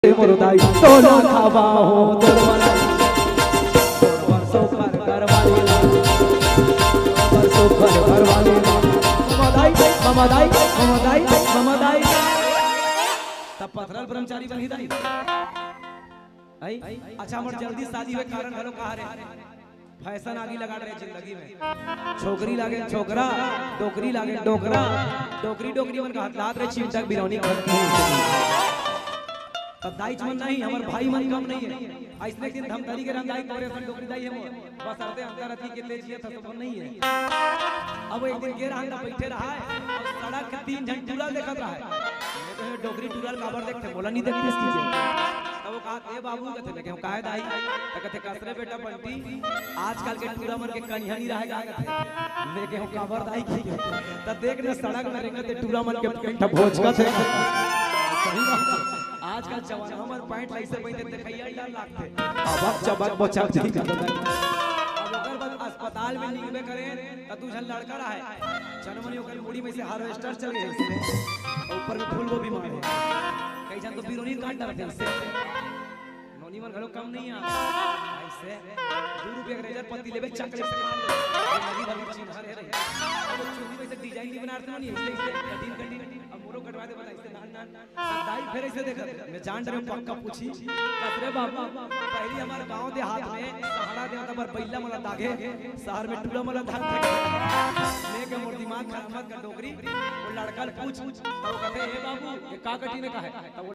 मुर्दाई तोला खावा हो तोरवाला बरसों पर करवाली बरसों पर करवाली ममदाई ममदाई ममदाई ममदाई तब पथरल ब्रह्मचारी बनी दाई आई अच्छा हमर जल्दी शादी होए कारण हलो कहा रे फैशन आगी लगा रहे जिंदगी में छोकरी लागे छोकरा डोकरी लागे डोकरा डोकरी डोकरी मन का हाथ रे चिमटक बिरौनी करती तब दाई मन नहीं हमर भाई मन कम नहीं है ऐसने दिन धमतरी के रंगाई तोरे सन डोकरी दाई है बस अरते अंतर अति के तेजी है तो नहीं है अब एक दिन गेर आंदा बैठे रहा है और सड़क के तीन जन टूला देखत रहा है डोकरी टूला काबर देखते बोला नहीं देखते इसकी तब वो कहा ए बाबू कहते मैं कहूं काहे दाई त कहते कसरे बेटा बंटी आजकल के टूला मन के कन्या नहीं रहेगा कहते मैं कहूं काबर दाई की त देख न सड़क में रेंगते टूला मन के पेट भोज का थे सही बात आजकल जवान हमर पैंट ऐसे पहने देखैया डर लागते अब चबक बचक जी अब ओकर बाद अस्पताल में निकले करे त तू झन लड़का रहा है जनमनी ओकर मुड़ी में से हार्वेस्टर चल गए इसमें ऊपर में फूल वो भी मारे कई जन तो बिरोनी काट डालते हैं इससे नोनी मन घरो कम नहीं आ ऐसे 2 रुपए के रेजर पत्ती लेबे चकले से मार दे लगी भली चीज हरे रहे अब चोरी में से डिजाइन नहीं बनाते नहीं ऐसे कटिंग कटिंग अब मोरो कटवा दे बता इससे नान दाई फिर ऐसे देखा मैं जान रहे पक्का पूछी कसरे बाबू पहली हमारे गांव देहात में सहारा देवता पर पहिला मला दागे शहर में टूला मला धान ले के मोर दिमाग खराब मत कर डोकरी वो लड़का पूछ तो कहते हे बाबू ये का कटी ने कहा है